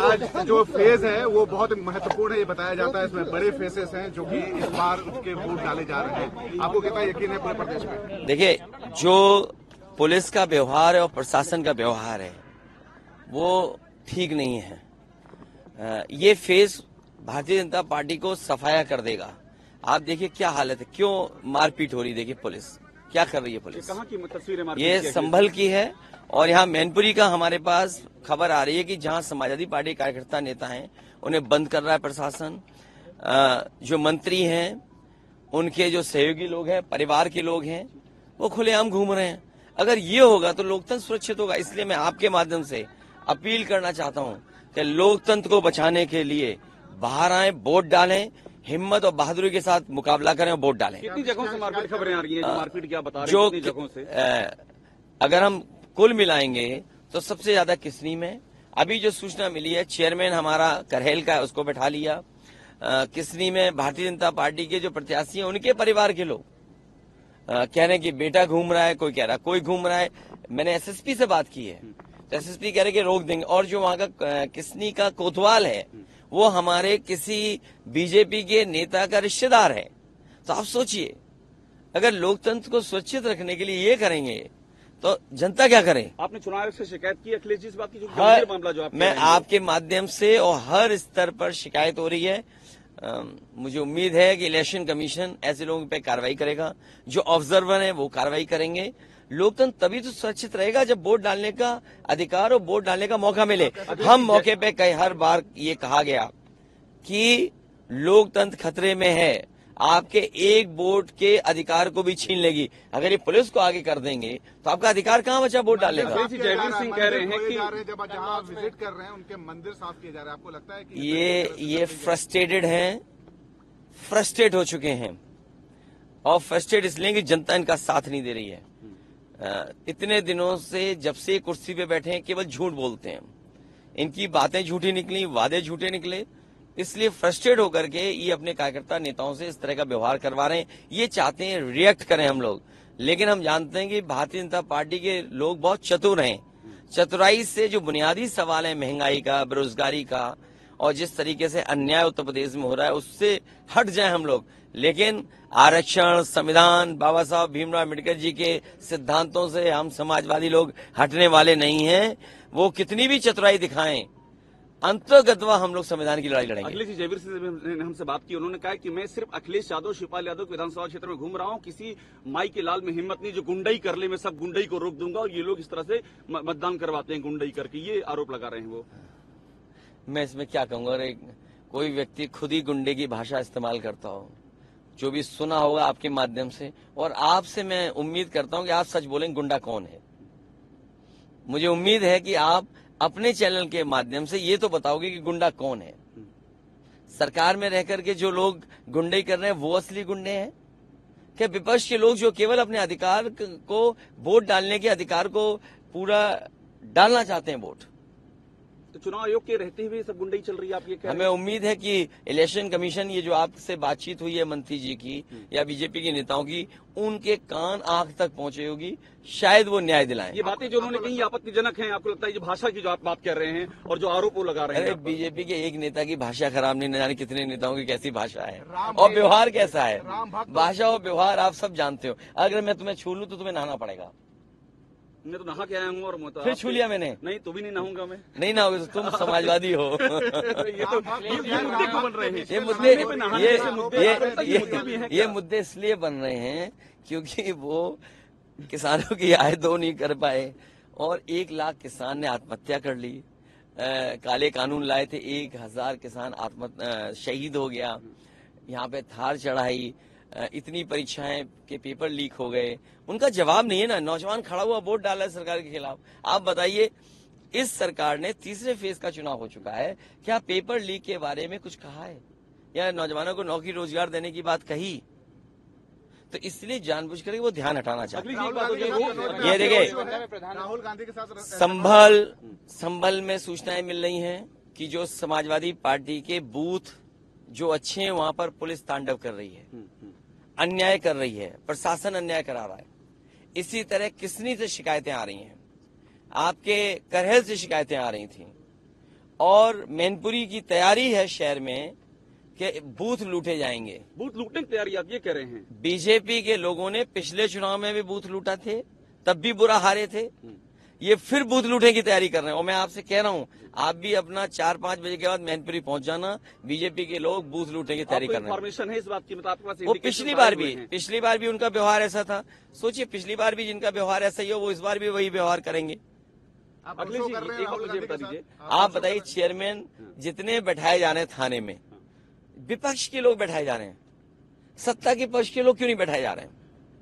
आज जो फेज है वो बहुत महत्वपूर्ण है, ये बताया जाता है। इसमें बड़े फेसेस हैं जो कि इस बार उसके वोट डाले जा रहे हैं। आपको कितना यकीन है पूरे प्रदेश में? देखिए, जो पुलिस का व्यवहार है और प्रशासन का व्यवहार है वो ठीक नहीं है। ये फेज भारतीय जनता पार्टी को सफाया कर देगा। आप देखिए क्या हालत है, क्यों मारपीट हो रही। देखिए पुलिस क्या कर रही है। पुलिस कहाँ की तस्वीरें? ये संभल की है और यहाँ मैनपुरी का हमारे पास खबर आ रही है कि जहाँ समाजवादी पार्टी कार्यकर्ता नेता हैं उन्हें बंद कर रहा है प्रशासन। जो मंत्री हैं, उनके जो सहयोगी लोग हैं, परिवार के लोग हैं, वो खुलेआम घूम रहे हैं। अगर ये होगा तो लोकतंत्र सुरक्षित होगा। इसलिए मैं आपके माध्यम से अपील करना चाहता हूँ कि लोकतंत्र को बचाने के लिए बाहर आए, वोट डालें, हिम्मत और बहादुरी के साथ मुकाबला करें और वोट डालें। कितनी जगहों से मारपीट खबरें आ रही हैं? मारपीट क्या बता रहे हैं? कितनी जगहों से? अगर हम कुल मिलाएंगे तो सबसे ज्यादा किसनी में। अभी जो सूचना मिली है, चेयरमैन हमारा करहेल का है, उसको बैठा लिया। किसनी में भारतीय जनता पार्टी के जो प्रत्याशी हैं उनके परिवार के लोग कह रहे हैं कि बेटा घूम रहा है, कोई कह रहा है कोई घूम रहा है। मैंने एसएसपी से बात की है तो एसएसपी कह रहे कि रोक देंगे। और जो वहां का किसनी का कोतवाल है वो हमारे किसी बीजेपी के नेता का रिश्तेदार है। तो आप सोचिए, अगर लोकतंत्र को सुरक्षित रखने के लिए ये करेंगे तो जनता क्या करे। आपने चुनाव आयोग से शिकायत की अखिलेश जी इस बात की? जो गंभीर मामला जो मैं आपके माध्यम से और हर स्तर पर शिकायत हो रही है। मुझे उम्मीद है कि इलेक्शन कमीशन ऐसे लोगों पे कार्रवाई करेगा। जो ऑब्जर्वर हैं वो कार्रवाई करेंगे। लोकतंत्र तभी तो सुरक्षित रहेगा जब वोट डालने का अधिकार और वोट डालने का मौका मिले। हम मौके पे हर बार ये कहा गया कि लोकतंत्र खतरे में है, आपके एक वोट के अधिकार को भी छीन लेगी। अगर ये पुलिस को आगे कर देंगे तो आपका अधिकार कहाँ बचा वोट डालने का। जयवीर सिंह कह रहे हैं कि जब जहाँ विजिट कर रहे हैं उनके मंदिर साफ किए जा रहे हैं, आपको लगता है कि ये फ्रस्ट्रेटेड हैं, फ्रस्ट्रेट हो चुके हैं। और फ्रस्ट्रेट इसलिए कि जनता इनका साथ नहीं दे रही है। इतने दिनों से जब से कुर्सी पे बैठे हैं केवल झूठ बोलते हैं। इनकी बातें झूठी निकली, वादे झूठे निकले, इसलिए फ्रस्ट्रेट होकर के ये अपने कार्यकर्ता नेताओं से इस तरह का व्यवहार करवा रहे हैं। ये चाहते हैं रिएक्ट करें हम लोग, लेकिन हम जानते हैं कि भारतीय जनता पार्टी के लोग बहुत चतुर हैं। चतुराई से जो बुनियादी सवाल है महंगाई का, बेरोजगारी का और जिस तरीके से अन्याय उत्तर प्रदेश में हो रहा है उससे हट जाए हम लोग। लेकिन आरक्षण, संविधान, बाबा साहब भीमराव अम्बेडकर जी के सिद्धांतों से हम समाजवादी लोग हटने वाले नहीं हैं। वो कितनी भी चतुराई दिखाएं, अंतर्गतवा हम लोग संविधान की लड़ाई लड़ेंगे। अखिलेश जी, जयवीर सिंह ने हमसे बात की, उन्होंने कहा कि मैं सिर्फ अखिलेश यादव, शिवपाल यादव के विधानसभा क्षेत्र में घूम रहा हूं, किसी माई के लाल में हिम्मत नहीं जो गुंडई कर ले, मैं सब गुंडई को रोक दूंगा। और ये लोग इस तरह से मतदान करवाते हैं गुंडई करके, ये आरोप लगा रहे हैं वो। मैं इसमें क्या कहूंगा। अरे कोई व्यक्ति खुद ही गुंडे की भाषा इस्तेमाल करता हो, जो भी सुना होगा आपके माध्यम से, और आपसे मैं उम्मीद करता हूं कि आप सच बोलेंगे गुंडा कौन है। मुझे उम्मीद है कि आप अपने चैनल के माध्यम से ये तो बताओगे कि गुंडा कौन है। सरकार में रहकर के जो लोग गुंडे कर रहे हैं वो असली गुंडे हैं क्या? विपक्ष के लोग जो केवल अपने अधिकार को, वोट डालने के अधिकार को पूरा डालना चाहते हैं वोट। तो चुनाव आयोग के रहते हुए सब गुंडई चल रही है, आप ये कह रहे हैं? हमें उम्मीद है कि इलेक्शन कमीशन, ये जो आपसे बातचीत हुई है मंत्री जी की या बीजेपी के नेताओं की, उनके कान आंख तक पहुंचे होगी, शायद वो न्याय दिलाएं। ये बातें जो उन्होंने कही आपत्तिजनक हैं, आपको लगता है ये भाषा की जो आप बात कर रहे हैं और जो आरोप वो लगा रहे हैं? अरे बीजेपी के एक नेता की भाषा खराब नहीं, न जाने कितने नेताओं की कैसी भाषा है और व्यवहार कैसा है। भाषा और व्यवहार आप सब जानते हो। अगर मैं तुम्हें छू लूं तो तुम्हें नहाना पड़ेगा। मैं तो नहा के आया हूँ और फिर छू लिया मैंने। नहीं तो भी नहीं नहाऊंगा मैं। नहीं नहाओगे तो तुम समाजवादी हो। ये मुद्दे क्यों बन रहे हैं? ये मुद्दे इसलिए बन रहे हैं क्योंकि वो किसानों की आय दो नहीं कर पाए और 1 लाख किसान ने आत्महत्या कर ली। काले कानून लाए थे, 1000 किसान शहीद हो गया। यहाँ पे थार चढ़ाई, इतनी परीक्षाएं के पेपर लीक हो गए, उनका जवाब नहीं है ना। नौजवान खड़ा हुआ वोट डाला है सरकार के खिलाफ। आप बताइए, इस सरकार ने तीसरे फेज का चुनाव हो चुका है, क्या पेपर लीक के बारे में कुछ कहा है या नौजवानों को नौकरी रोजगार देने की बात कही? तो इसलिए जानबूझकर वो ध्यान हटाना चाहते हैं। ये देखिए, राहुल गांधी के साथ संभल में सूचनाएं मिल रही हैं कि जो समाजवादी पार्टी के बूथ जो अच्छे हैं वहां पर पुलिस तांडव कर रही है, अन्याय कर रही है, प्रशासन अन्याय करा रहा है। इसी तरह किसनी से शिकायतें आ रही हैं, आपके करहेल से शिकायतें आ रही थी और मैनपुरी की तैयारी है शहर में कि बूथ लूटे जाएंगे। बूथ लूटने की तैयारी आप ये कह रहे हैं? बीजेपी के लोगों ने पिछले चुनाव में भी बूथ लूटा थे, तब भी बुरा हारे थे। ये फिर बूथ लूटने की तैयारी कर रहे हैं। और मैं आपसे कह रहा हूँ, आप भी अपना 4-5 बजे के बाद मैनपुरी पहुंच जाना। बीजेपी के लोग बूथ लूटने की तैयारी कर रहे हैं। इन्फॉर्मेशन है इस बात की? मतलब आपके पास वो पिछली बार भी उनका व्यवहार ऐसा था। सोचिए, पिछली बार भी जिनका व्यवहार ऐसा ही हो, वो इस बार भी वही व्यवहार करेंगे। अखिलेश जी, एक बात मुझे बता दीजिए, आप बताइए, चेयरमैन जितने बैठाए जा रहे हैं थाने में, विपक्ष के लोग बैठाए जा रहे हैं, सत्ता के पक्ष के लोग क्यों नहीं बैठाए जा रहे हैं?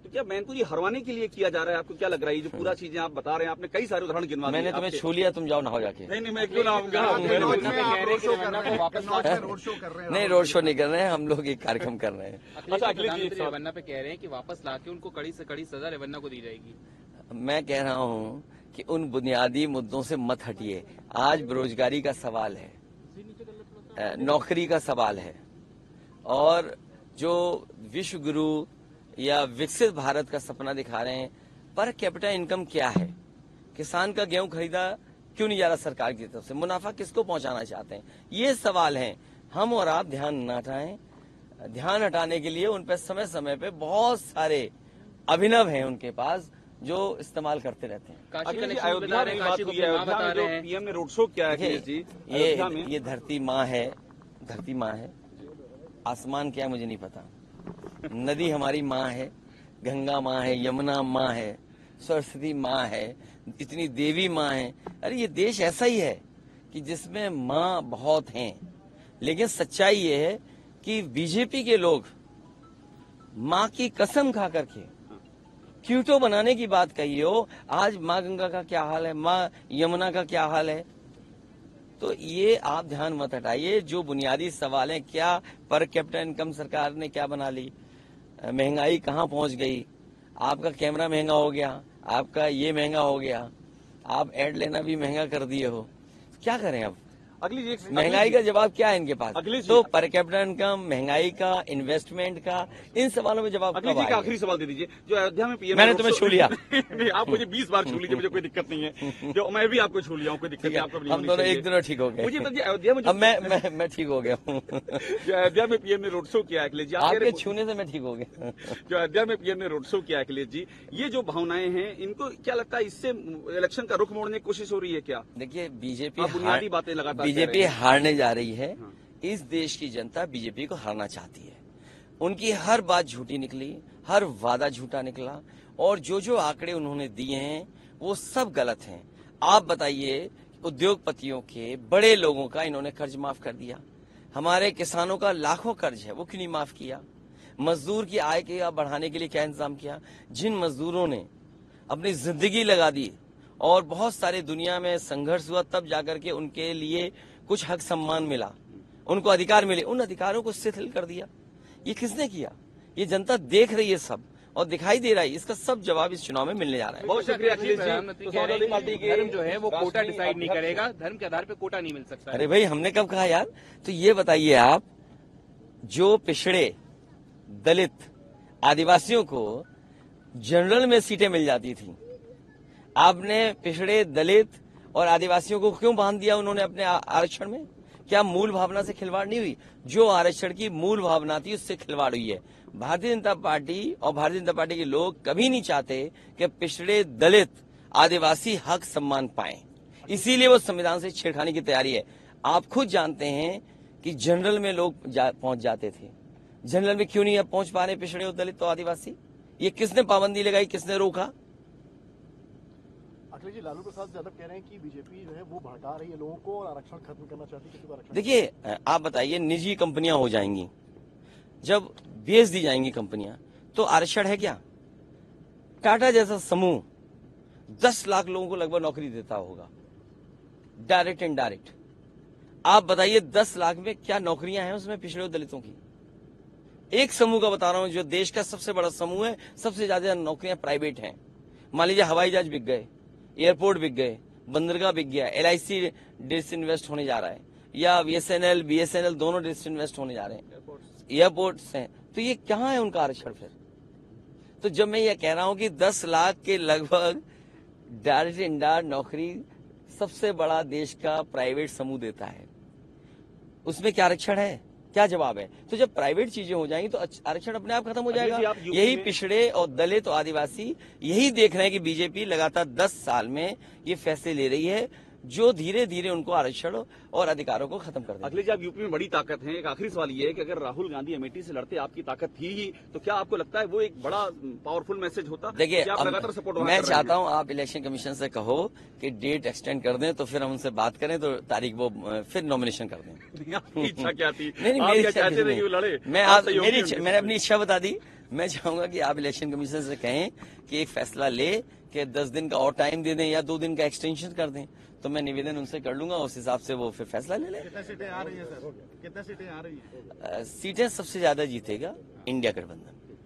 तो क्या मैनपुरी हरवाने के लिए किया जा रहा है? आपको क्या लग रहा है? ये जो पूरा चीजें आप बता रहे हैं, आपने कई सारे उदाहरण गिनवा दिए। मैंने तुम्हें छू लिया, तुम जाओ नहाओ जाके। नहीं, मैं क्यों ना आऊंगा? नहीं, रोड शो नहीं कर रहे हैं हम लोग, एक कार्यक्रम कर रहे हैं। अच्छा, अखिलेश जी रेवन्ना पे कह रहे हैं कि वापस लाके उनको कड़ी से कड़ी सजा रेवन्ना को दी जाएगी। मैं कह रहा हूं कि उन बुनियादी मुद्दों से मत हटिए। आज बेरोजगारी का सवाल है, नौकरी का सवाल है, और जो विश्व गुरु या विकसित भारत का सपना दिखा रहे हैं, पर कैपिटा इनकम क्या है? किसान का गेहूं खरीदा क्यों नहीं जा रहा सरकार की तरफ से? मुनाफा किसको पहुंचाना चाहते हैं? ये सवाल हैं। हम और आप ध्यान न हटाएं। ध्यान हटाने के लिए उन पर समय समय पे बहुत सारे अभिनव हैं उनके पास, जो इस्तेमाल करते रहते हैं। अयोध्या में बात हुई है, अयोध्या में जो पीएम ने रोड शो किया है अखिलेश जी, ये धरती माँ है, धरती माँ है। आसमान क्या है मुझे नहीं पता। नदी हमारी माँ है, गंगा माँ है, यमुना माँ है, सरस्वती माँ है, इतनी देवी माँ है। अरे ये देश ऐसा ही है कि जिसमें माँ बहुत हैं, लेकिन सच्चाई ये है कि बीजेपी के लोग माँ की कसम खा करके क्यूटो बनाने की बात कही हो। आज माँ गंगा का क्या हाल है, माँ यमुना का क्या हाल है? तो ये आप ध्यान मत हटाइए। जो बुनियादी सवाल है, क्या पर कैपिटा इनकम सरकार ने क्या बना ली, महंगाई कहाँ पहुंच गई, आपका कैमरा महंगा हो गया, आपका ये महंगा हो गया, आप एड लेना भी महंगा कर दिए हो, क्या करें अब? महंगाई का जवाब क्या है इनके पास? तो पर कैपिटा इनकम, महंगाई का, इन्वेस्टमेंट का, इन सवालों में जवाब कब आएगा? आखिरी सवाल दे दीजिए। जो अयोध्या में पीएम, मैंने तुम्हें छू लिया। नहीं, आप मुझे 20 बार छू लीजिए, मुझे कोई दिक्कत नहीं है। जो मैं भी आपको छू लिया हूँ, कोई दिक्कत नहीं। आपको हम दोनों एक दिन ठीक हो गए। मुझे बताइए, अयोध्या में अब मैं ठीक हो गया हूँ। जो अयोध्या में पीएम ने रोड शो किया अखिलेश जी, आपके छूने से मैं ठीक हो गया। जो अयोध्या में पीएम ने रोड शो किया अखिलेश जी, ये जो भावनाएं हैं, इनको क्या लगता है इससे इलेक्शन का रुख मोड़ने की कोशिश हो रही है क्या? देखिए, बुनियादी बातें लगातार बीजेपी हारने जा रही है। इस देश की जनता बीजेपी को हारना चाहती है। उनकी हर बात झूठी निकली, हर वादा झूठा निकला, और जो आंकड़े उन्होंने दिए हैं वो सब गलत हैं। आप बताइए, उद्योगपतियों के, बड़े लोगों का इन्होंने कर्ज माफ कर दिया। हमारे किसानों का लाखों कर्ज है, वो क्यों नहीं माफ किया? मजदूर की आय के बढ़ाने के लिए क्या इंतजाम किया? जिन मजदूरों ने अपनी जिंदगी लगा दी और बहुत सारे दुनिया में संघर्ष हुआ, तब जाकर के उनके लिए कुछ हक सम्मान मिला, उनको अधिकार मिले, उन अधिकारों को शिथिल कर दिया। ये किसने किया? ये जनता देख रही है सब, और दिखाई दे रहा है। इसका सब जवाब इस चुनाव में मिलने जा रहा है। बहुत शुक्रिया अखिलेश जी। प्रधानमंत्री कह रहे हैं कि धर्म जो है वो कोटा डिसाइड नहीं करेगा, धर्म के आधार पे कोटा नहीं मिल सकता। अरे भाई, हमने कब कहा यार? तो ये बताइए आप, जो पिछड़े, दलित, आदिवासियों को जनरल में सीटें मिल जाती थी, आपने पिछड़े, दलित और आदिवासियों को क्यों बांध दिया उन्होंने अपने आरक्षण में? क्या मूल भावना से खिलवाड़ नहीं हुई? जो आरक्षण की मूल भावना थी उससे खिलवाड़ हुई है। भारतीय जनता पार्टी और भारतीय जनता पार्टी के लोग कभी नहीं चाहते कि पिछड़े, दलित, आदिवासी हक सम्मान पाएं। इसीलिए वो संविधान से छेड़खानी की तैयारी है। आप खुद जानते हैं कि जनरल में लोग पहुंच जाते थे, जनरल में क्यों नहीं अब पहुंच पा रहे पिछड़े और दलित और आदिवासी? ये किसने पाबंदी लगाई, किसने रोका? अखिलेश जी, लालू प्रसाद यादव कह रहे हैं कि बीजेपी जो है वो भड़का रही है लोगों को और आरक्षण खत्म करना चाहती है, किसी को आरक्षण। देखिए, आप बताइए, निजी कंपनियां हो जाएंगी, जब बेच दी जाएंगी कंपनियां, तो आरक्षण है क्या? टाटा जैसा समूह 10 लाख लोगों को लगभग नौकरी देता होगा, डायरेक्ट एंड डायरेक्ट। आप बताइए, 10 लाख में क्या नौकरियां हैं उसमें पिछड़े दलितों की? एक समूह का बता रहा हूं, जो देश का सबसे बड़ा समूह है, सबसे ज्यादा नौकरियां प्राइवेट हैं। मान लीजिए, हवाई जहाज बिक गए, एयरपोर्ट बिक गए, बंदरगाह बिक गया, LIC डिसइन्वेस्ट होने जा रहा है, या BSNL दोनों डिसइन्वेस्ट होने जा रहे हैं, एयरपोर्ट्स हैं। तो ये कहाँ है उनका आरक्षण फिर? तो जब मैं ये कह रहा हूं कि 10 लाख के लगभग डायरेक्ट इंडायरेक्ट नौकरी सबसे बड़ा देश का प्राइवेट समूह देता है, उसमें क्या आरक्षण है? क्या जवाब है? तो जब प्राइवेट चीजें हो जाएंगी तो आरक्षण अपने आप खत्म हो जाएगा। जी, आप यूपी यही में- पिछड़े और दलित और आदिवासी यही देख रहे हैं कि बीजेपी लगातार 10 साल में ये फैसले ले रही है जो धीरे धीरे उनको आरक्षण और अधिकारों को खत्म कर देगा। अखिलेश जी, आप यूपी में बड़ी ताकत है। एक आखिरी सवाल ये है कि अगर राहुल गांधी अमेठी से लड़ते आपकी ताकत थी ही, तो क्या आपको लगता है वो एक बड़ा पावरफुल मैसेज होता? देखिए, कि आप लगातार सपोर्ट मैं चाहता हूं आप इलेक्शन कमीशन से कहो कि डेट एक्सटेंड कर दें, तो फिर हम उनसे बात करें तो तारीख वो फिर नॉमिनेशन कर दें। आपकी इच्छा क्या थी? नहीं, आप मेरी क्या इच्छा चाहते कुछ थे कि वो लड़े? नहीं। मैंने अपनी इच्छा बता दी। मैं चाहूंगा कि आप इलेक्शन कमीशन से कहें कि एक फैसला ले कि 10 दिन का और टाइम दे दें या 2 दिन का एक्सटेंशन कर दें, तो मैं निवेदन उनसे कर लूंगा, उस हिसाब से वो फिर फैसला ले लें। कितने सीटें आ रही है सर? कितने सीटें आ रही है? सीटें सबसे ज्यादा जीतेगा इंडिया गठबंधन।